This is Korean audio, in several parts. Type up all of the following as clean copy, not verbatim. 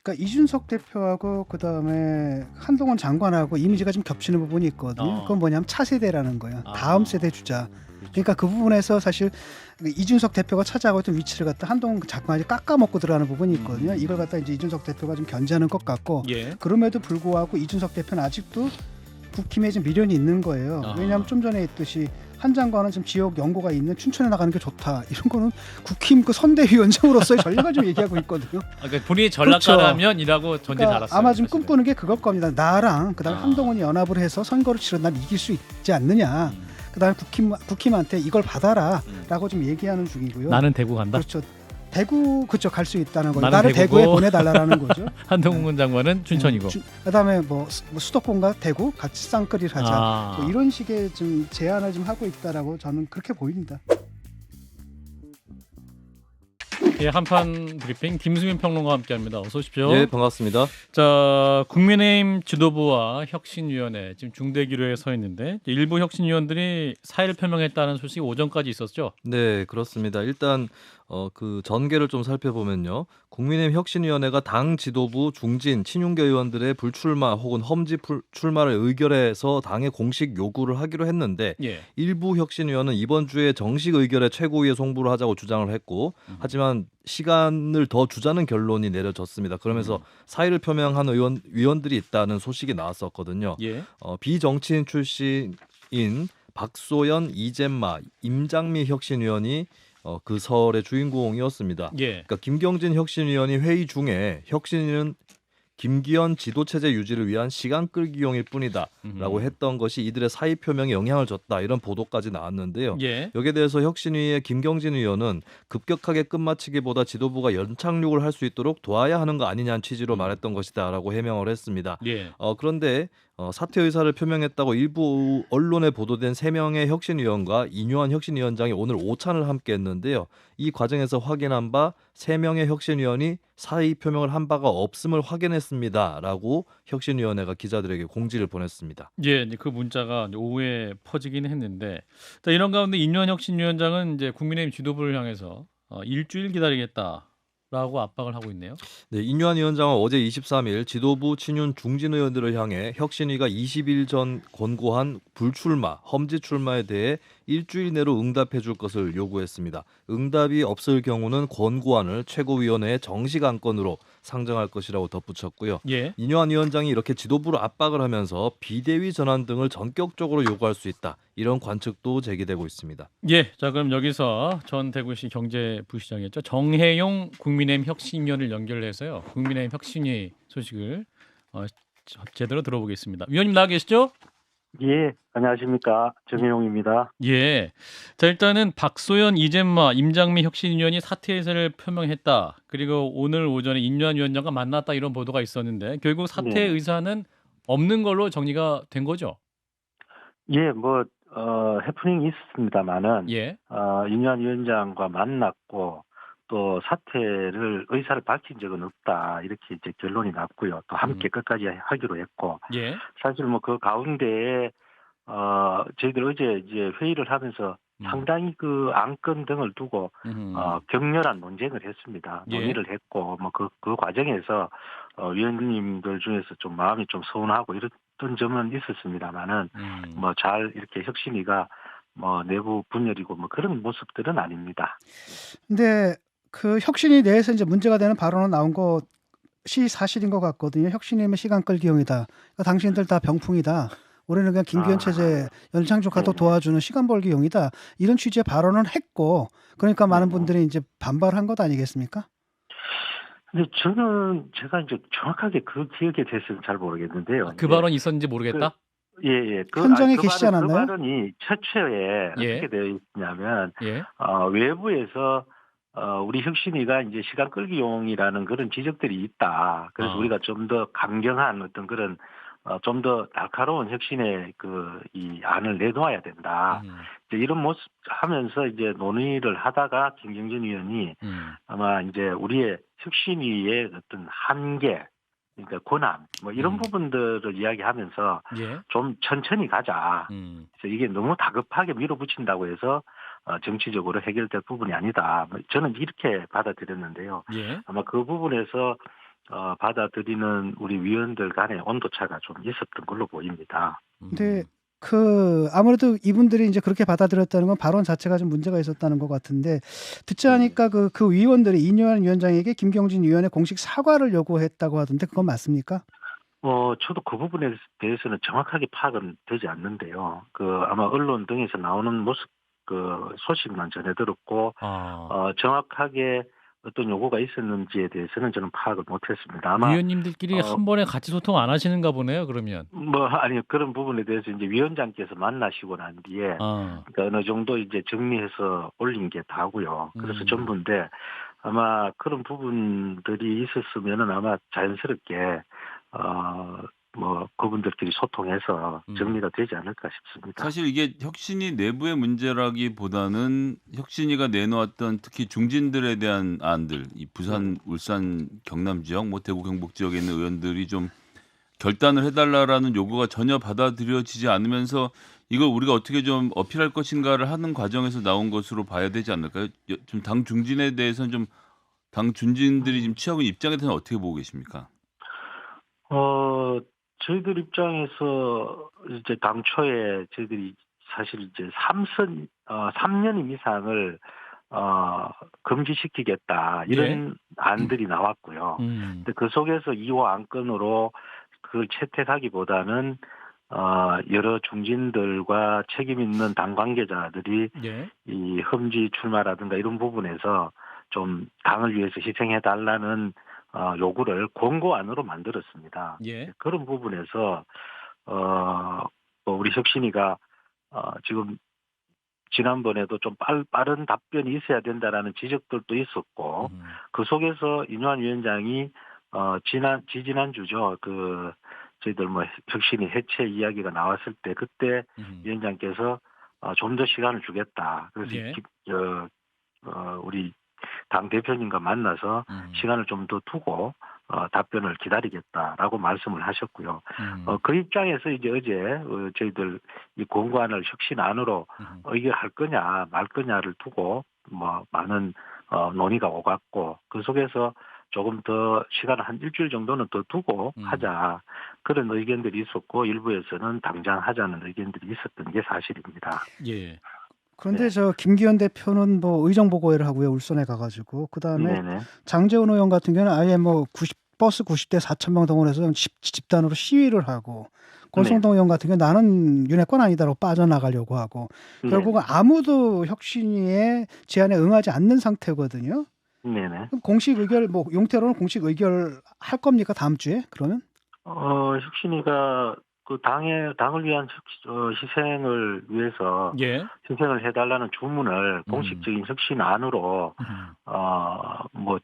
그러니까 이준석 대표하고 그다음에 한동훈 장관하고 이미지가 좀 겹치는 부분이 있거든요. 그건 뭐냐면 차세대라는 거예요. 다음 세대 주자. 그렇죠. 그러니까 그 부분에서 사실 이준석 대표가 차지하고 있던 위치를 갖다 한동훈 장관이 깎아먹고 들어가는 부분이 있거든요. 이걸 갖다 이제 이준석 대표가 좀 견제하는 것 같고 예. 그럼에도 불구하고 이준석 대표는 아직도 국힘에 좀 미련이 있는 거예요. 왜냐하면 좀 전에 했듯이 한 장관은 지금 지역 연고가 있는 춘천에 나가는 게 좋다. 이런 거는 국힘 그 선대위원장으로서의 전략을 좀 얘기하고 있거든요. 그러니까 본인이 전략가라면이라고 전제 그러니까 달았어요. 아마 지금 사실은. 꿈꾸는 게 그걸 겁니다. 나랑 그다음에 한동훈이 연합을 해서 선거를 치른다면 이길 수 있지 않느냐. 그다음에 국힘한테 이걸 받아라라고 좀 얘기하는 중이고요. 나는 대구 간다. 그렇죠. 대구 그쪽 갈 수 있다는 거예요. 나는 나를 대구고. 대구에 보내달라는 거죠. 한동훈 장관은 춘천이고. 그다음에 뭐 수도권과 대구 같이 쌍끌이를 하자. 뭐 이런 식의 좀 제안을 좀 하고 있다라고 저는 그렇게 보입니다. 예, 한판 브리핑 김수민 평론가와 함께합니다. 어서 오십시오. 예, 반갑습니다. 자, 국민의힘 지도부와 혁신위원회 지금 중대기로에 서 있는데 일부 혁신위원들이 사의를 표명했다는 소식이 오전까지 있었죠. 네, 그렇습니다. 일단 그 전개를 좀 살펴보면요. 국민의힘 혁신위원회가 당 지도부 중진 친윤계 의원들의 불출마 혹은 험지 출마를 의결해서 당에 공식 요구를 하기로 했는데 예. 일부 혁신위원은 이번 주에 정식 의결에 최고위에 송부를 하자고 주장을 했고 하지만 시간을 더 주자는 결론이 내려졌습니다. 그러면서 사의를 표명한 위원들이 있다는 소식이 나왔었거든요. 예. 비정치인 출신인 박소연, 이젠마, 임장미 혁신위원이 그 설의 주인공이었습니다. 예. 그러니까 김경진 혁신위원이 회의 중에 혁신위는 김기현 지도체제 유지를 위한 시간 끌기용일 뿐이다라고 했던 것이 이들의 사의 표명에 영향을 줬다 이런 보도까지 나왔는데요. 예. 여기에 대해서 혁신위의 김경진 의원은 급격하게 끝마치기보다 지도부가 연착륙을 할 수 있도록 도와야 하는 거 아니냐는 취지로 말했던 것이다라고 해명을 했습니다. 예. 그런데 사퇴 의사를 표명했다고 일부 언론에 보도된 3명의 혁신위원과 이뇨한 혁신위원장이 오늘 오찬을 함께 했는데요. 이 과정에서 확인한 바 3명의 혁신위원이 사의 표명을 한 바가 없음을 확인했습니다라고 혁신위원회가 기자들에게 공지를 보냈습니다. 예, 이제 그 문자가 오후에 퍼지긴 했는데, 자, 이런 가운데 인류한 혁신위원장은 이제 국민의힘 지도부를 향해서 일주일 기다리겠다라고 압박을 하고 있네요. 네, 인류한 위원장은 어제 23일 지도부 친윤 중진 의원들을 향해 혁신위가 20일 전 권고한 불출마, 험지 출마에 대해 일주일 내로 응답해 줄 것을 요구했습니다. 응답이 없을 경우는 권고안을 최고위원회의 정식 안건으로 상정할 것이라고 덧붙였고요. 예. 인효한 위원장이 이렇게 지도부로 압박을 하면서 비대위 전환 등을 전격적으로 요구할 수 있다. 이런 관측도 제기되고 있습니다. 예, 자 그럼 여기서 전 대구시 경제부시장이었죠. 정혜용 국민의힘 혁신위원을 연결해서요. 국민의힘 혁신위 소식을 제대로 들어보겠습니다. 위원님 나와 계시죠? 예, 안녕하십니까. 정혜용입니다. 예. 자 일단은 박소연, 이젠마, 임장미 혁신위원이 사퇴 의사를 표명했다. 그리고 오늘 오전에 인류한 위원장과 만났다 이런 보도가 있었는데 결국 사퇴 네. 의사는 없는 걸로 정리가 된 거죠? 예, 해프닝이 있었습니다만은, 예. 윤유한 위원장과 만났고, 또 의사를 밝힌 적은 없다. 이렇게 이제 결론이 났고요. 또 함께 끝까지 하기로 했고, 예. 사실 그 가운데에, 저희들 어제 이제 회의를 하면서 상당히 그 안건 등을 두고, 격렬한 논쟁을 했습니다. 예. 논의를 했고, 그 과정에서, 위원님들 중에서 좀 마음이 좀 서운하고 이랬던 점은 있었습니다만은, 잘 이렇게 혁신위가 내부 분열이고 그런 모습들은 아닙니다. 근데 그 혁신이 내에서 이제 문제가 되는 발언은 나온 것이 사실인 것 같거든요. 혁신이면 시간 끌기용이다. 그러니까 당신들 다 병풍이다. 우리는 그냥 김기현 체제 연장조카도 도와주는 시간 벌기용이다. 이런 취지의 발언을 했고, 그러니까 많은 분들이 이제 반발한 것 아니겠습니까? 근데 제가 이제 정확하게 그 기억에 대해서는 잘 모르겠는데요. 그 발언이 있었는지 모르겠다. 예. 현장에 계시지 않았나요? 그 발언이 최초에 예. 어떻게 되어 있냐면, 예. 외부에서 우리 혁신위가 이제 시간 끌기용이라는 그런 지적들이 있다. 그래서 우리가 좀 더 강경한 어떤 그런 좀 더 날카로운 혁신의 이 안을 내놓아야 된다. 이제 이런 모습 하면서 이제 논의를 하다가 김경진 의원이 아마 이제 우리의 혁신위의 어떤 한계, 그러니까 권한, 이런 부분들을 이야기하면서 예. 좀 천천히 가자. 그래서 이게 너무 다급하게 밀어붙인다고 해서 정치적으로 해결될 부분이 아니다. 저는 이렇게 받아들였는데요. 예. 아마 그 부분에서 받아들이는 우리 위원들 간의 온도차가 좀 있었던 걸로 보입니다. 근데 아무래도 이분들이 이제 그렇게 받아들였다는 건 발언 자체가 좀 문제가 있었다는 것 같은데 듣자 하니까 그 위원들이 이뇨한 위원장에게 김경진 위원의 공식 사과를 요구했다고 하던데 그건 맞습니까? 저도 그 부분에 대해서는 정확하게 파악은 되지 않는데요. 아마 언론 등에서 나오는 모습, 소식만 전해 들었고, 정확하게 어떤 요구가 있었는지에 대해서는 저는 파악을 못했습니다. 아마, 위원님들끼리 한 번에 같이 소통 안 하시는가 보네요. 그러면. 아니, 그런 부분에 대해서 이제 위원장께서 만나시고 난 뒤에, 그러니까 어느 정도 이제 정리해서 올린 게 다고요. 그래서 전부인데, 아마 그런 부분들이 있었으면은 아마 자연스럽게, 그분들끼리 소통해서 정리가 되지 않을까 싶습니다. 사실 이게 혁신위 내부의 문제라기보다는 혁신위가 내놓았던 특히 중진들에 대한 안들, 이 부산, 울산, 경남 지역, 뭐 대구, 경북 지역에 있는 의원들이 좀 결단을 해달라라는 요구가 전혀 받아들여지지 않으면서 이걸 우리가 어떻게 좀 어필할 것인가를 하는 과정에서 나온 것으로 봐야 되지 않을까요? 좀 당 중진에 대해서는 좀 당 중진들이 지금 취하고 있는 입장에 대해서는 어떻게 보고 계십니까? 저희들 입장에서 이제 당초에 저희들이 사실 이제 3년 이상을 금지시키겠다 이런 안들이 나왔고요. 근데 그 속에서 2호 안건으로 그걸 채택하기보다는 여러 중진들과 책임 있는 당 관계자들이 이 험지 출마라든가 이런 부분에서 좀 당을 위해서 희생해 달라는 요구를 권고안으로 만들었습니다. 그런 부분에서 우리 혁신위가 지금 지난번에도 좀 빠른 답변이 있어야 된다라는 지적들도 있었고 그 속에서 이뇨한 위원장이 지지난주죠. 저희들 혁신위 해체 이야기가 나왔을 때 그때 위원장께서 좀 더 시간을 주겠다. 그래서 우리 당 대표님과 만나서 시간을 좀 더 두고 답변을 기다리겠다라고 말씀을 하셨고요. 그 입장에서 이제 어제 저희들 이 권고안을 혁신안으로 의결할 거냐 말 거냐를 두고 많은 논의가 오갔고 그 속에서 조금 더 시간을 한 일주일 정도는 더 두고 하자 그런 의견들이 있었고 일부에서는 당장 하자는 의견들이 있었던 게 사실입니다. 그런데 저 김기현 대표는 의정 보고회를 하고요. 울산에 가가지고 그다음에 장제원 의원 같은 경우는 아예 버스 90대 4,000명 동원해서 집단으로 시위를 하고 권성동 의원 같은 경우는 나는 윤핵관 아니다라고 빠져나가려고 하고 결국은 아무도 혁신위의 제안에 응하지 않는 상태거든요. 그럼 공식 의결 용태로는 공식 의결 할 겁니까 다음 주에 그러면? 혁신위가 당을 위한 희생을 위해서 희생을 해달라는 주문을 공식적인 혁신안으로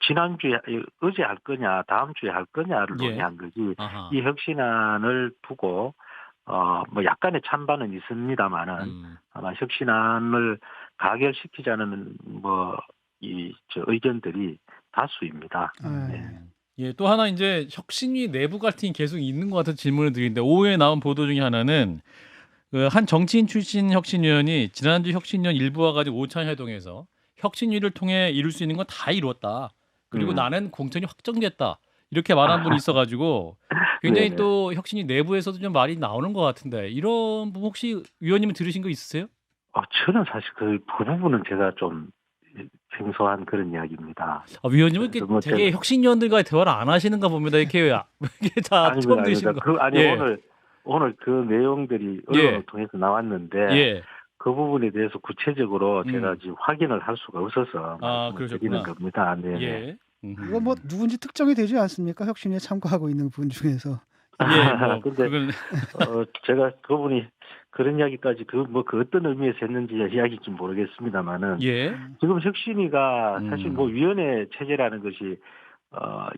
지난주에 어제 할 거냐 다음 주에 할 거냐를 논의한 거지 이 혁신안을 두고 약간의 찬반은 있습니다만은 아마 혁신안을 가결시키자는 의견들이 다수입니다. 또 하나 이제 혁신위 내부 갈등이 계속 있는 것 같아서 질문을 드리는데 오후에 나온 보도 중에 하나는 한 정치인 출신 혁신위원이 지난주 혁신위원 일부와 가지고 오찬회동에서 혁신위를 통해 이룰 수 있는 건 다 이뤘다. 그리고 나는 공천이 확정됐다. 이렇게 말한 분이 있어가지고 굉장히 또 혁신위 내부에서도 좀 말이 나오는 것 같은데 이런 부분 혹시 위원님은 들으신 거 있으세요? 저는 사실 그 부분은 제가 좀 생소한 그런 이야기입니다. 위원님은 이렇게 되게 혁신위원들과의 대화를 안 하시는가 봅니다. 이게 다 처음 드시는 거. 오늘 그 내용들이 언론을 통해서 나왔는데 그 부분에 대해서 구체적으로 제가 지금 확인을 할 수가 없어서 말씀드리는 겁니다. 이거 누군지 특정이 되지 않습니까? 혁신위에 참가하고 있는 분 중에서. 근데 제가 그분이 그런 이야기까지 어떤 의미에서 했는지 이야기인지 모르겠습니다만은 지금 혁신위가 사실 위원회 체제라는 것이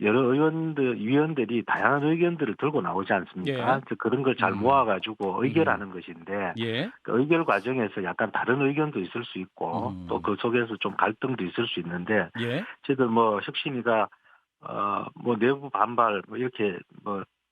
여러 위원들이 다양한 의견들을 들고 나오지 않습니까? 그런 걸 잘 모아가지고 의결하는 것인데 그 의결 과정에서 약간 다른 의견도 있을 수 있고 또 그 속에서 좀 갈등도 있을 수 있는데 저희들 혁신위가 내부 반발 이렇게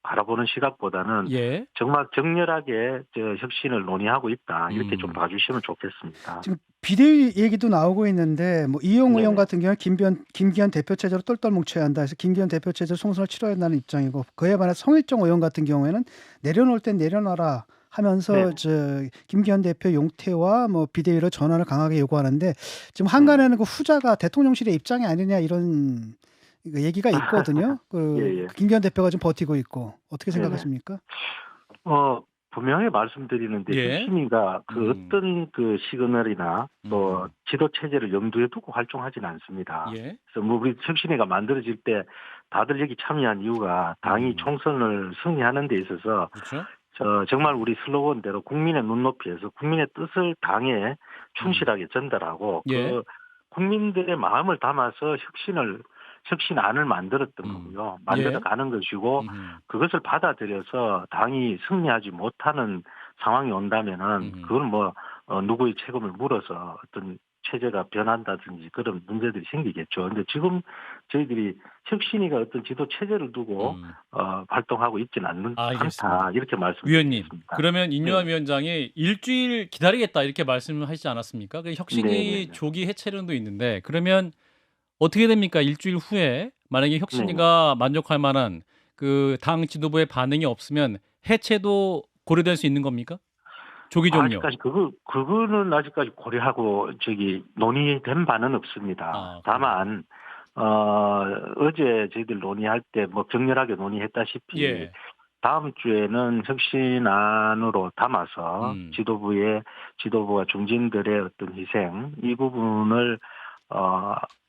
바라보는 시각보다는 정말 격렬하게 혁신을 논의하고 있다 이렇게 좀 봐주시면 좋겠습니다. 지금 비대위 얘기도 나오고 있는데 뭐 이용 의원 네네. 같은 경우는 김기현 대표 체제로 똘똘 뭉쳐야 한다 해서 김기현 대표 체제 총선을 치러야 한다는 입장이고 그에 반해 성일종 의원 같은 경우에는 내려놓을 땐 내려놔라 하면서 네. 저 김기현 대표 용퇴와 뭐 비대위로 전환을 강하게 요구하는데 지금 한간에는 그 후자가 대통령실의 입장이 아니냐 이런 얘기가 있거든요. 그 예, 예. 김기현 대표가 좀 버티고 있고 어떻게 네네. 생각하십니까? 분명히 말씀드리는데 예. 혁신위가 그 어떤 그 시그널이나 또 음. 지도 체제를 염두에 두고 활동하지는 않습니다. 예. 그래서 뭐 우리 혁신위가 만들어질 때 다들 여기 참여한 이유가 당이 총선을 승리하는 데 있어서 그렇죠. 정말 우리 슬로건대로 국민의 눈높이에서 국민의 뜻을 당에 충실하게 전달하고 예. 그 국민들의 마음을 담아서 혁신안을 만들었던 거고요. 만들어가는 것이고 그것을 받아들여서 당이 승리하지 못하는 상황이 온다면은 그건 뭐 누구의 책임을 물어서 어떤 체제가 변한다든지 그런 문제들이 생기겠죠. 근데 지금 저희들이 혁신위가 어떤 지도 체제를 두고 활동하고 있지는 알겠습니다. 않다 이렇게 위원님, 말씀드리겠습니다. 그러면 인요한 네. 위원장이 일주일 기다리겠다 이렇게 말씀을 하시지 않았습니까? 그 혁신위 네네네. 조기 해체론도 있는데 그러면 어떻게 됩니까? 일주일 후에 만약에 네. 혁신위가 만족할 만한 그 당 지도부의 반응이 없으면 해체도 고려될 수 있는 겁니까? 조기 종료. 아직까지 그거는 아직까지 고려하고 논의된 바는 없습니다. 아, 다만 어제 저희들 논의할 때 뭐 격렬하게 논의했다시피 예. 다음 주에는 혁신안으로 담아서 지도부가 중진들의 어떤 희생 이 부분을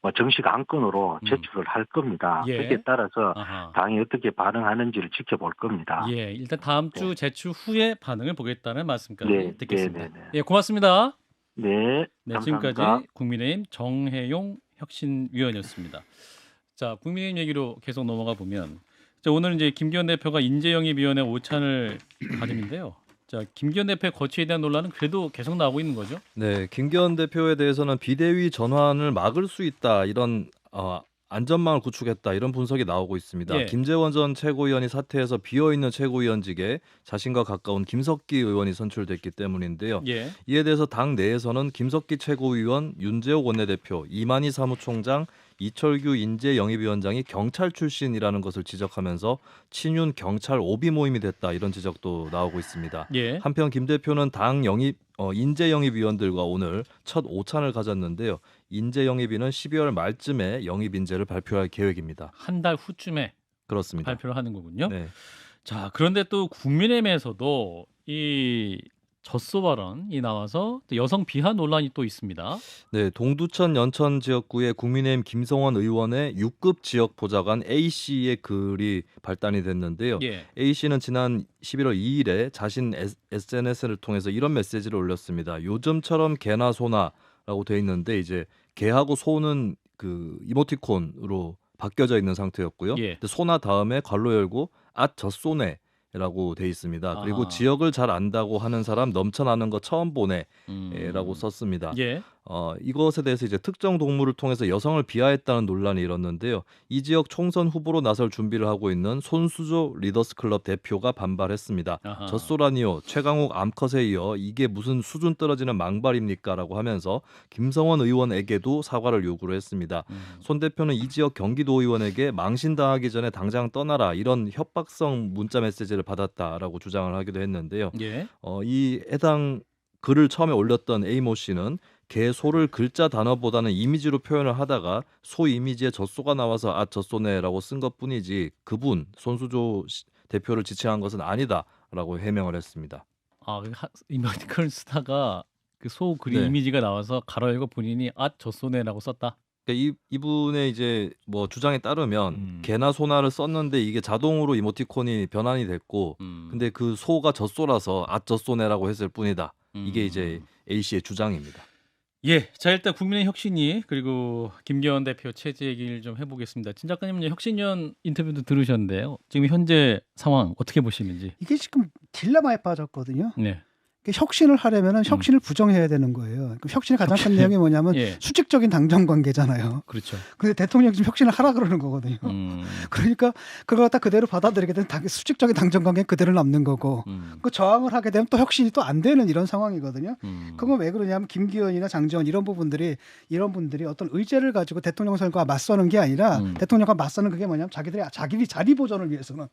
뭐 정식 안건으로 제출을 할 겁니다. 예. 거기에 따라서 아하. 당이 어떻게 반응하는지를 지켜볼 겁니다. 예, 일단 다음 주 제출 후에 반응을 보겠다는 말씀까지 네, 듣겠습니다. 네. 예, 고맙습니다. 네, 네, 감사합니다. 지금까지 국민의힘 정혜용 혁신위원이었습니다. 자, 국민의힘 얘기로 계속 넘어가 보면, 자, 오늘 이제 김기현 대표가 인재영입위원회 오찬을 가짐인데요. 자, 김기현 대표의 거취에 대한 논란은 그래도 계속 나오고 있는 거죠? 네, 김기현 대표에 대해서는 비대위 전환을 막을 수 있다 이런 안전망을 구축했다 이런 분석이 나오고 있습니다. 예. 김재원 전 최고위원이 사퇴해서 비어있는 최고위원직에 자신과 가까운 김석기 의원이 선출됐기 때문인데요. 예. 이에 대해서 당 내에서는 김석기 최고위원, 윤재옥 원내대표, 이만희 사무총장, 이철규 인재영입위원장이 경찰 출신이라는 것을 지적하면서 친윤 경찰 오비 모임이 됐다 이런 지적도 나오고 있습니다. 예. 한편 김 대표는 당 인재영입위원들과 오늘 첫 오찬을 가졌는데요. 인재영입위는 12월 말쯤에 영입 인재를 발표할 계획입니다. 한 달 후쯤에 그렇습니다. 발표를 하는 거군요. 네. 자, 그런데 또 국민의힘에서도 이 젖소 발언이 나와서 또 여성 비하 논란이 또 있습니다. 네, 동두천 연천 지역구의 국민의힘 김성원 의원의 6급 지역 보좌관 A 씨의 글이 발단이 됐는데요. 예. A 씨는 지난 11월 2일에 자신 SNS를 통해서 이런 메시지를 올렸습니다. 요즘처럼 개나 소나라고 돼 있는데 이제 개하고 소는 그 이모티콘으로 바뀌어져 있는 상태였고요. 예. 근데 소나 다음에 괄호 열고 젖소네 라고 돼 있습니다. 그리고 아하. 지역을 잘 안다고 하는 사람 넘쳐나는 거 처음 보네 라고 썼습니다. 예. 이것에 대해서 이제 특정 동물을 통해서 여성을 비하했다는 논란이 일었는데요. 이 지역 총선 후보로 나설 준비를 하고 있는 손수조 리더스클럽 대표가 반발했습니다. 아하. 젖소라니요. 최강욱 암컷에 이어 이게 무슨 수준 떨어지는 망발입니까? 라고 하면서 김성원 의원에게도 사과를 요구를 했습니다. 손 대표는 이 지역 경기도의원에게 망신당하기 전에 당장 떠나라 이런 협박성 문자 메시지를 받았다라고 주장을 하기도 했는데요. 예. 이 해당 글을 처음에 올렸던 A모 씨는 개, 소를 글자 단어보다는 이미지로 표현을 하다가 소 이미지에 젖소가 나와서 젖소네라고 쓴 것뿐이지 그분 손수조 대표를 지칭한 것은 아니다라고 해명을 했습니다. 이모티콘을 쓰다가 그 소 그림 네. 이미지가 나와서 가로 열고 본인이 젖소네라고 썼다. 그러니까 이분의 이제 뭐 주장에 따르면 개나 소나를 썼는데 이게 자동으로 이모티콘이 변환이 됐고 근데 그 소가 젖소라서 젖소네라고 했을 뿐이다. 이게 이제 A 씨의 주장입니다. 예, 자 일단 국민의 혁신위 그리고 김기현 대표 체제 얘기를 좀 해보겠습니다. 진 작가님은 혁신위원 인터뷰도 들으셨는데요. 지금 현재 상황 어떻게 보시는지? 이게 지금 딜레마에 빠졌거든요. 네, 혁신을 하려면은 혁신을 부정해야 되는 거예요. 그 혁신의 가장 큰 내용이 뭐냐면 예. 수직적인 당정 관계잖아요. 그렇죠. 근데 대통령이 지금 혁신을 하라 그러는 거거든요. 그러니까 그걸 갖다 그대로 받아들이게 되면 수직적인 당정 관계는 그대로 남는 거고 그 저항을 하게 되면 또 혁신이 또 안 되는 이런 상황이거든요. 그건 왜 그러냐면 김기현이나 장제원 이런 분들이 어떤 의제를 가지고 대통령 선거와 맞서는 게 아니라 대통령과 맞서는 그게 뭐냐면 자기들이 자리 보존을 위해서는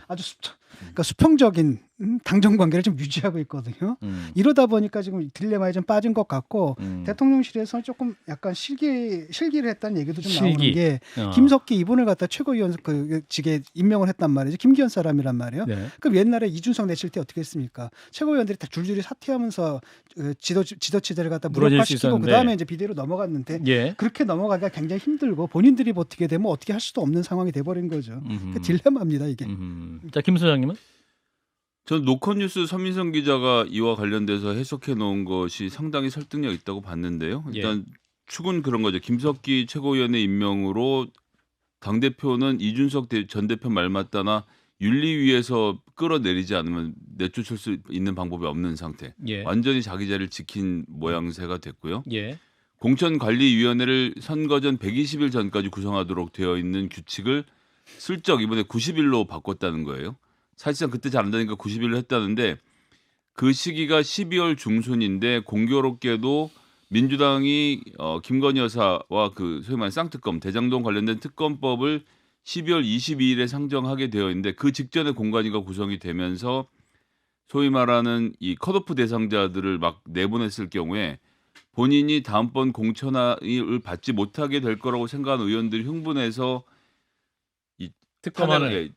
아주 그러니까 수평적인 당정 관계를 좀 유지하고 있거든요. 이러다 보니까 지금 딜레마에 좀 빠진 것 같고 대통령실에서 조금 약간 실기를 했다는 얘기도 좀 나오는 게 김석기 이분을 갖다 최고위원 직에 임명을 했단 말이죠. 김기현 사람이란 말이에요. 네. 그럼 옛날에 이준석 내칠 때 어떻게 했습니까? 최고위원들이 다 줄줄이 사퇴하면서 지도체제를 갖다 무너질 수 무력화시키고 있었는데. 그다음에 이제 비대위로 넘어갔는데 예. 그렇게 넘어가기가 굉장히 힘들고 본인들이 버티게 되면 어떻게 할 수도 없는 상황이 돼버린 거죠. 그 딜레마입니다 이게. 자, 김 소장님은? 전 노컷뉴스 서민성 기자가 이와 관련돼서 해석해 놓은 것이 상당히 설득력 있다고 봤는데요. 일단 축은 그런 거죠. 김석기 최고위원의 임명으로 당대표는 이준석 전 대표 말 맞다나 윤리위에서 끌어내리지 않으면 내쫓을 수 있는 방법이 없는 상태. 예. 완전히 자기 자리를 지킨 모양새가 됐고요. 예. 공천관리위원회를 선거 전 120일 전까지 구성하도록 되어 있는 규칙을 슬쩍 이번에 90일로 바꿨다는 거예요. 사실상 그때 잘 안 되니까 90일로 했다는데 그 시기가 12월 중순인데 공교롭게도 민주당이 김건희 여사와 그 소위 말하는 쌍특검 대장동 관련된 특검법을 12월 22일에 상정하게 되어 있는데 그 직전에 공관위가 구성이 되면서 소위 말하는 이 컷오프 대상자들을 막 내보냈을 경우에 본인이 다음번 공천을 받지 못하게 될 거라고 생각하는 의원들이 흥분해서 특검안을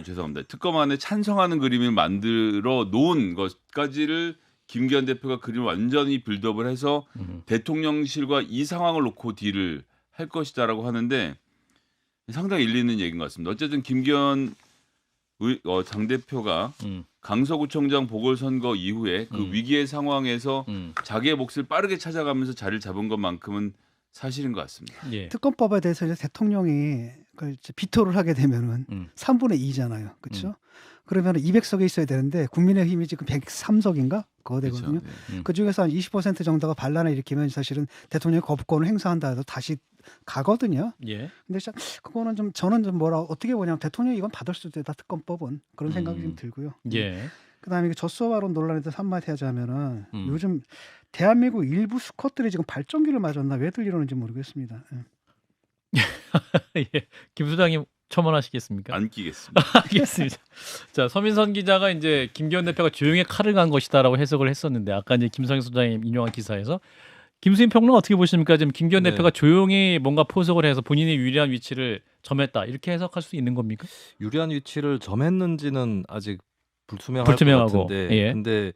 죄송합니다. 특검안에 찬성하는 그림을 만들어 놓은 것까지를 김기현 대표가 그림을 완전히 빌드업을 해서 대통령실과 이 상황을 놓고 딜을 할 것이다라고 하는데 상당히 일리 있는 얘기인 것 같습니다. 어쨌든 김기현 당대표가 강서구청장 보궐선거 이후에 그 위기의 상황에서 자기의 몫을 빠르게 찾아가면서 자리를 잡은 것만큼은 사실인 것 같습니다. 예. 특검법에 대해서 이제 대통령이 그걸 이제 비토를 하게 되면은 3분의 2잖아요. 그렇죠? 그러면 200석이 있어야 되는데 국민의힘이 지금 103석인가? 그거 되거든요. 그렇죠. 네. 그 중에서 한 20% 정도가 반란을 일으키면 사실은 대통령이 거부권을 행사한다 해서 다시 가거든요. 예. 근데 진짜 그거는 좀 저는 좀 어떻게 보냐면 대통령이 이건 받을 수도 있다 특검법은 그런 생각이 좀 들고요. 예. 그다음에 이게 젖소발언 논란에 대해서 한마디 하자면은 요즘 대한민국 일부 수컷들이 지금 발전기를 맞았나 왜들 이러는지 모르겠습니다. 예. 김 소장님 첨언하시겠습니까? 안 끼겠습니다. 알겠습니다. 자, 서민선 기자가 이제 김기현 대표가 조용히 칼을 간 것이다라고 해석을 했었는데 아까 이제 김성희 소장님 인용한 기사에서 김수인 평론 어떻게 보십니까? 지금 김기현 네. 대표가 조용히 뭔가 포석을 해서 본인이 유리한 위치를 점했다 이렇게 해석할 수 있는 겁니까? 유리한 위치를 점했는지는 아직 불투명할 불투명하고, 것 같은데 예. 근데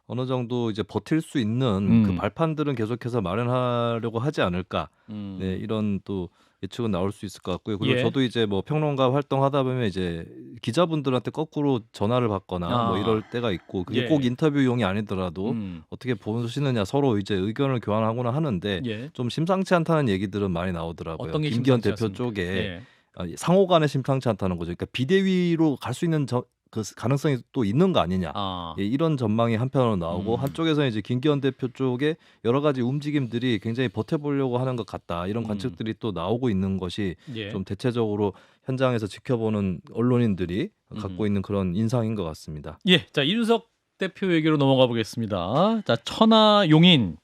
어느 정도 이제 버틸 수 있는 그 음. 발판들은 계속해서 마련하려고 하지 않을까. 음. 네, 이런 또 예측은 나올 수 있을 것 같고요. 그리고 예. 저도 이제 뭐 평론가 활동하다 보면 이제 기자분들한테 거꾸로 전화를 받거나 뭐 아. 이럴 때가 있고 그게 예. 꼭 인터뷰용이 아니더라도 음. 어떻게 보시느냐 서로 이제 의견을 교환하거나 하는데 예. 좀 심상치 않다는 얘기들은 많이 나오더라고요. 어떤 게 김기현 심상치 대표 않습니까? 쪽에 예. 상호간에 심상치 않다는 거죠. 그러니까 비대위로 갈 수 있는 그 가능성이 또 있는 거 아니냐. 아. 예, 이런 전망이 한편으로 나오고 한쪽에서 이제 김기현 대표 쪽에 여러 가지 움직임들이 굉장히 버텨보려고 하는 것 같다. 이런 관측들이 또 나오고 있는 것이 예. 좀 대체적으로 현장에서 지켜보는 언론인들이 갖고 있는 그런 인상인 것 같습니다. 예. 자, 이준석 대표 얘기로 넘어가 보겠습니다. 자, 천하 용인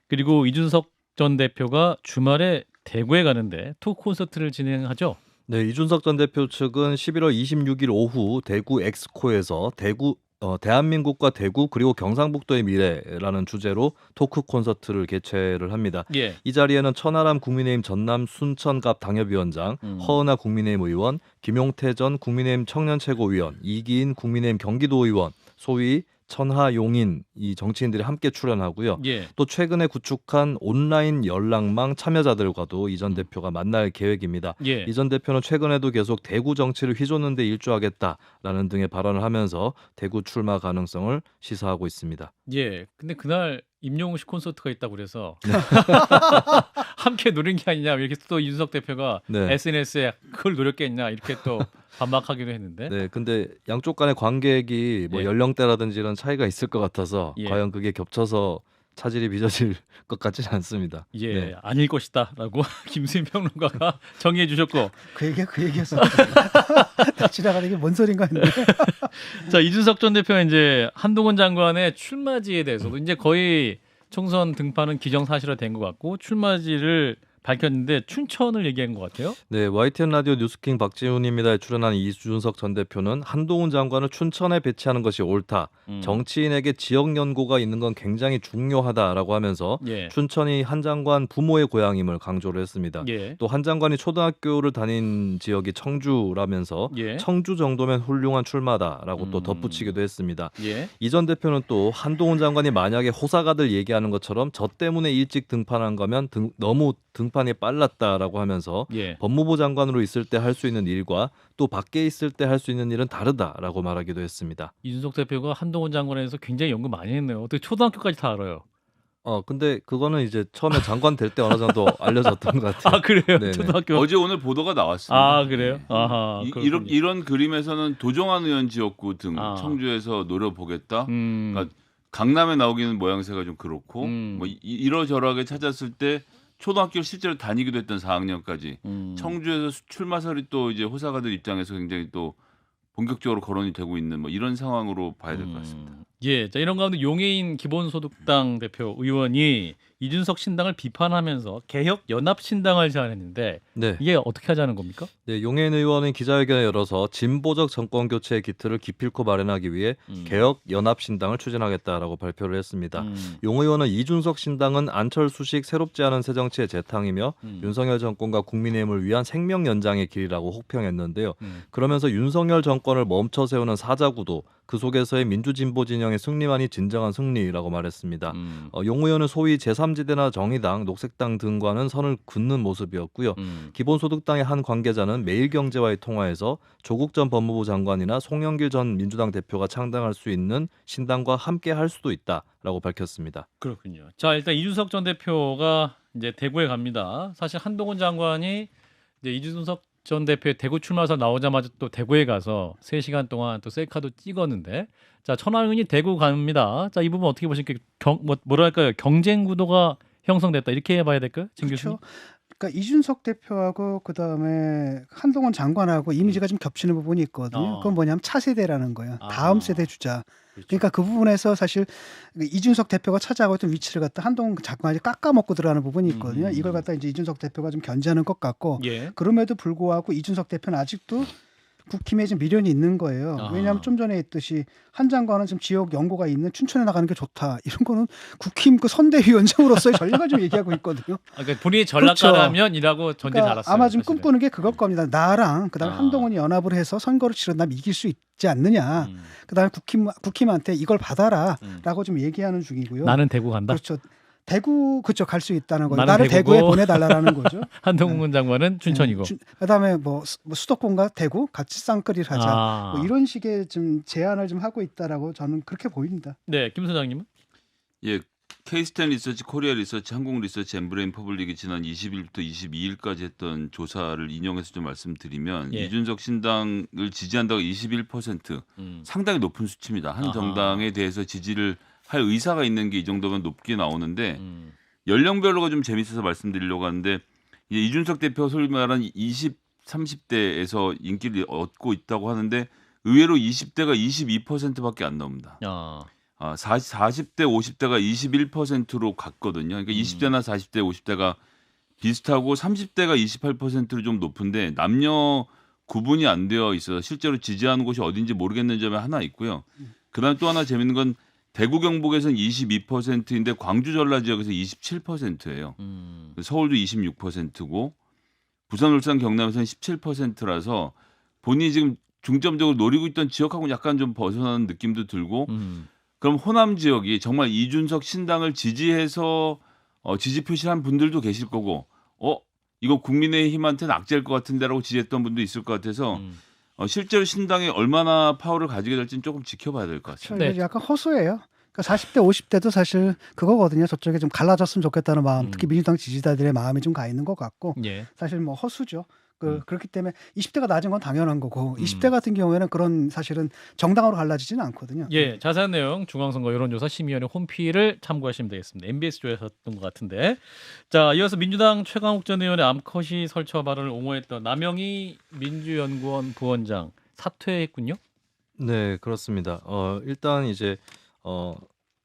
그리고 이준석 전 대표가 주말에 대구에 가는데 토크 콘서트를 진행하죠. 네, 이준석 전 대표 측은 11월 26일 오후 대구 엑스코에서 대한민국과 대구 그리고 경상북도의 미래라는 주제로 토크 콘서트를 개최를 합니다. 예. 이 자리에는 천하람 국민의힘 전남 순천갑 당협위원장, 허은하 국민의힘 의원, 김용태 전 국민의힘 청년최고위원, 이기인 국민의힘 경기도의원, 소위 천하용인 이 정치인들이 함께 출연하고요. 예. 또 최근에 구축한 온라인 연락망 참여자들과도 이 전 대표가 만날 계획입니다. 예. 이 전 대표는 최근에도 계속 대구 정치를 휘젓는 데 일조하겠다라는 등의 발언을 하면서 대구 출마 가능성을 시사하고 있습니다. 예. 근데 그날 임영웅 씨 콘서트가 있다고 그래서 함께 노린 게 아니냐 이렇게 또 이준석 대표가 네. SNS에 그걸 노렸겠냐 이렇게 또 반박하기도 했는데 네, 근데 양쪽 간의 관객이 뭐 예. 연령대라든지 이런 차이가 있을 것 같아서 예. 과연 그게 겹쳐서 차질이 빚어질 것 같지는 않습니다. 예 네. 아닐 것이다라고 김수인 평론가가 정리해 주셨고 그 얘기였어. 다 지나가는 게 뭔 소린가 했는데. 자 이준석 전 대표 이제 한동훈 장관의 출마지에 대해서도 이제 거의 총선 등판은 기정사실화된 것 같고 출마지를 밝혔는데 춘천을 얘기한 것 같아요. 네, YTN 라디오 뉴스킹 박지훈입니다에 출연한 이준석 전 대표는 한동훈 장관을 춘천에 배치하는 것이 옳다. 정치인에게 지역 연고가 있는 건 굉장히 중요하다라고 하면서 예. 춘천이 한 장관 부모의 고향임을 강조를 했습니다. 예. 또 한 장관이 초등학교를 다닌 지역이 청주라면서 예. 청주 정도면 훌륭한 출마다라고 또 덧붙이기도 했습니다. 예. 이 전 대표는 또 한동훈 장관이 만약에 호사가들 얘기하는 것처럼 저 때문에 일찍 등판한 거면 너무 등판이 빨랐다라고 하면서 예. 법무부 장관으로 있을 때 할 수 있는 일과 또 밖에 있을 때 할 수 있는 일은 다르다라고 말하기도 했습니다. 이준석 대표가 한동훈 장관에 대해서 굉장히 연구 많이 했네요. 어떻게 초등학교까지 다 알아요? 근데 그거는 이제 처음에 장관 될 때 어느 정도 알려졌던 것 같아요. 아 그래요? 네네. 초등학교 어제 오늘 보도가 나왔습니다. 아 그래요? 네. 아하 그렇군요. 이런 그림에서는 도종환 의원 지역구 등 아. 청주에서 노려보겠다. 음. 그러니까 강남에 나오기는 모양새가 좀 그렇고 음. 뭐 이러저러하게 찾았을 때 초등학교를 실제로 다니기도 했던 4학년까지 청주에서 출마설이 또 이제 호사가들 입장에서 굉장히 또 본격적으로 거론이 되고 있는 뭐 이런 상황으로 봐야 될 것 같습니다. 예, 자 이런 가운데 용해인 기본소득당 대표 의원이 이준석 신당을 비판하면서 개혁 연합 신당을 제안했는데 네. 이게 어떻게 하자는 겁니까? 네, 용해인 의원은 기자회견을 열어서 진보적 정권 교체의 기틀을 기필코 마련하기 위해 개혁 연합 신당을 추진하겠다라고 발표를 했습니다. 용 의원은 이준석 신당은 안철수식 새롭지 않은 새 정치의 재탕이며 윤석열 정권과 국민의힘을 위한 생명 연장의 길이라고 혹평했는데요. 그러면서 윤석열 정권을 멈춰 세우는 사자구도 그 속에서의 민주진보 진영의 승리만이 진정한 승리라고 말했습니다. 용 의원은 소위 제3지대나 정의당, 녹색당 등과는 선을 긋는 모습이었고요. 기본소득당의 한 관계자는 매일경제와의 통화에서 조국 전 법무부 장관이나 송영길 전 민주당 대표가 창당할 수 있는 신당과 함께 할 수도 있다라고 밝혔습니다. 그렇군요. 자 일단 이준석 전 대표가 이제 대구에 갑니다. 사실 한동훈 장관이 이제 이준석 전 대표의 대구 출마서 나오자마자 또 대구에 가서 3시간 동안 또 셀카도 찍었는데 자 천하윤이 대구 갑니다. 자 이 부분 어떻게 보십니까? 뭐랄까요? 경쟁 구도가 형성됐다 이렇게 봐야 될까요? 진 교수님? 그렇죠. 그러니까 이준석 대표하고 그다음에 한동훈 장관하고 이미지가 좀 겹치는 부분이 있거든요. 그건 뭐냐면 차세대라는 거예요. 다음 세대 주자. 그러니까 그 부분에서 사실 이준석 대표가 차지하고 있던 위치를 갖다 한동훈 장관이 깎아먹고 들어가는 부분이 있거든요. 이걸 갖다 이제 이준석 대표가 좀 견제하는 것 같고 예. 그럼에도 불구하고 이준석 대표는 아직도 국힘에 좀 미련이 있는 거예요. 왜냐하면 좀 전에 했듯이 한 장관은 좀 지역 연고가 있는 춘천에 나가는 게 좋다. 이런 거는 국힘 그 선대위원장으로서의 전략을 좀 얘기하고 있거든요. 그러니까 본인이 전략가라면이라고 전제 그러니까 달았어요. 아마 좀 사실은. 꿈꾸는 게 그걸 겁니다. 나랑 그다음 에 한동훈이 연합을 해서 선거를 치른다면 이길 수 있지 않느냐. 그다음에 국힘한테 이걸 받아라라고 좀 얘기하는 중이고요. 나는 대구 간다. 그렇죠. 대구 그쵸 갈 수 있다는 거예요. 나는 나를 대구고. 대구에 보내달라는 거죠. 한동훈 장관은 춘천이고. 그다음에 뭐 수도권과 대구 같이 쌍끌이를 하자. 뭐 이런 식의 좀 제안을 좀 하고 있다라고 저는 그렇게 보입니다. 네, 김 소장님은? 예, K-스탠 리서치, 코리아 리서치, 한국 리서치, 엠브레인 퍼블릭이 지난 20일부터 22일까지 했던 조사를 인용해서 좀 말씀드리면 예. 이준석 신당을 지지한다가 21% 상당히 높은 수치입니다. 한 아하. 정당에 대해서 지지를 할 의사가 있는 게 이 정도면 높게 나오는데 연령별로가 좀 재밌어서 말씀드리려고 하는데 이제 이준석 대표 소위 말하는 20, 30대에서 인기를 얻고 있다고 하는데 의외로 20대가 22%밖에 안 나옵니다. 40대, 50대가 21%로 갔거든요. 그러니까 20대나 40대, 50대가 비슷하고 30대가 28%로 좀 높은데 남녀 구분이 안 되어 있어서 실제로 지지하는 곳이 어딘지 모르겠는 점이 하나 있고요. 그다음에 또 하나 재밌는 건 대구 경북에서는 22%인데 광주 전라 지역에서 27%예요. 서울도 26%고 부산 울산 경남에서는 17%라서 본인이 지금 중점적으로 노리고 있던 지역하고는 약간 좀 벗어나는 느낌도 들고 그럼 호남 지역이 정말 이준석 신당을 지지해서 지지 표시한 분들도 계실 거고 이거 국민의힘한테는 악재일 것 같은데라고 지지했던 분도 있을 것 같아서 실제로 신당이 얼마나 파워를 가지게 될지는 조금 지켜봐야 될 것 같습니다. 약간 허수예요. 그러니까 40대 50대도 사실 그거거든요. 저쪽에 좀 갈라졌으면 좋겠다는 마음, 특히 민주당 지지자들의 마음이 좀 가 있는 것 같고 예. 사실 뭐 허수죠. 그렇기 때문에 20대가 낮은 건 당연한 거고 20대 같은 경우에는 그런 사실은 정당으로 갈라지지는 않거든요. 예, 자세한 내용 중앙선거 여론조사 심의위원회 홈피를 참고하시면 되겠습니다. MBS조에서 했던 것 같은데. 자, 이어서 민주당 최강욱 전 의원의 암컷이 설치와 발언을 옹호했던 남영희 민주연구원 부원장 사퇴했군요. 네, 그렇습니다. 일단 이제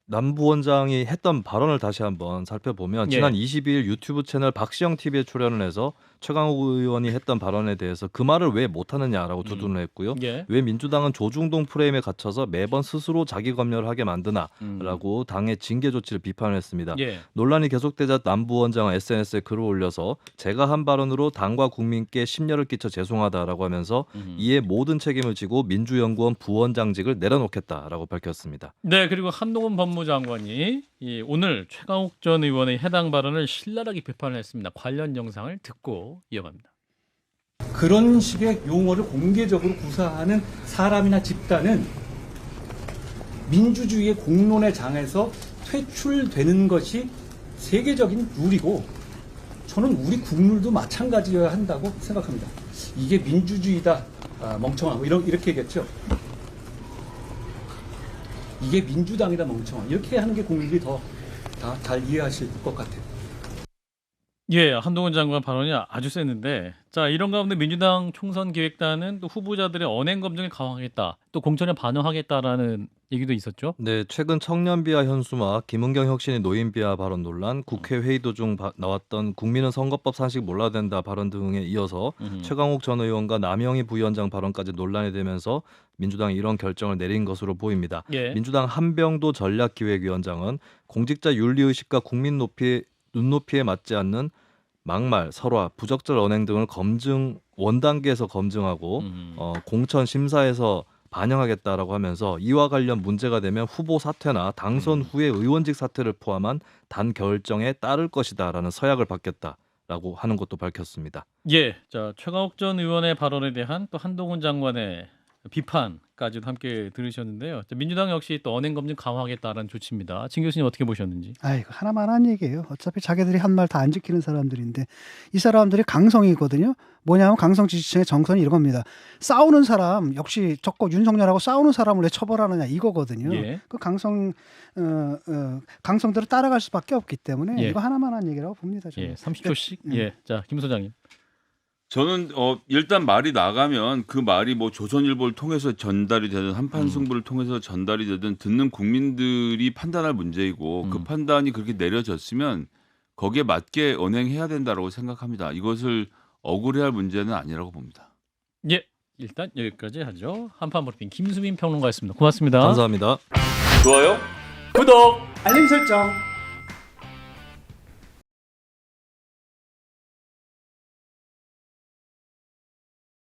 남 부원장이 했던 발언을 다시 한번 살펴보면 예. 지난 22일 유튜브 채널 박시영 TV에 출연을 해서 최강욱 의원이 했던 발언에 대해서 그 말을 왜 못하느냐라고 두둔을 했고요. 예. 왜 민주당은 조중동 프레임에 갇혀서 매번 스스로 자기 검열을 하게 만드나라고 당의 징계 조치를 비판을 했습니다. 예. 논란이 계속되자 남 부원장은 SNS에 글을 올려서 제가 한 발언으로 당과 국민께 심려를 끼쳐 죄송하다라고 하면서 이에 모든 책임을 지고 민주연구원 부원장직을 내려놓겠다라고 밝혔습니다. 네, 그리고 한동훈 법무장관이 오늘 최강욱 전 의원의 해당 발언을 신랄하게 비판을 했습니다. 관련 영상을 듣고 이어갑니다. 그런 식의 용어를 공개적으로 구사하는 사람이나 집단은 민주주의의 공론의 장에서 퇴출되는 것이 세계적인 룰이고 저는 우리 국룰도 마찬가지여야 한다고 생각합니다. 이게 민주주의다, 멍청아, 이렇게 얘기했죠. 이게 민주당이다, 멍청아. 이렇게 하는 게 국민들이 더 잘 이해하실 것 같아요. 예, 한동훈 장관 발언이 아주 셌는데, 자, 이런 가운데 민주당 총선 기획단은 또 후보자들의 언행 검증을 강화하겠다, 또 공천에 반영하겠다라는 얘기도 있었죠. 네, 최근 청년 비하 현수막, 김은경 혁신이 노인 비하 발언 논란, 국회 회의 도중 나왔던 국민은 선거법 상식 몰라야 된다 발언 등에 이어서 최강욱 전 의원과 남영희 부위원장 발언까지 논란이 되면서 민주당이 이런 결정을 내린 것으로 보입니다. 예. 민주당 한병도 전략기획위원장은 공직자 윤리의식과 국민 눈높이에 맞지 않는 막말, 설화, 부적절 언행 등을 원단계에서 검증하고 공천 심사에서 반영하겠다라고 하면서 이와 관련 문제가 되면 후보 사퇴나 당선 후에 의원직 사퇴를 포함한 단 결정에 따를 것이다라는 서약을 받겠다라고 하는 것도 밝혔습니다. 예, 자, 최강욱 전 의원의 발언에 대한 또 한동훈 장관의 비판까지도 함께 들으셨는데요. 자, 민주당 역시 또 언행 검증 강화하겠다라는 조치입니다. 진 교수님 어떻게 보셨는지? 아이고 하나만 한 얘기예요. 어차피 자기들이 한 말 다 안 지키는 사람들인데 이 사람들이 강성이거든요. 뭐냐면 강성 지지층의 정선이 이겁니다. 싸우는 사람 역시 적고 윤석열하고 싸우는 사람을 왜 처벌하느냐 이거거든요. 예. 그 강성들을 따라갈 수밖에 없기 때문에 예. 이거 하나만 한 얘기라고 봅니다. 저는. 예, 30초씩. 예, 자, 김 소장님. 저는 일단 말이 나가면 그 말이 뭐 조선일보를 통해서 전달이 되든 한판승부를 통해서 전달이 되든 듣는 국민들이 판단할 문제이고 그 판단이 그렇게 내려졌으면 거기에 맞게 언행해야 된다고 생각합니다. 이것을 억울해할 문제는 아니라고 봅니다. 예, 일단 여기까지 하죠. 한판브리핑 김수민 평론가였습니다. 고맙습니다. 감사합니다. 좋아요? 구독. 알림 설정.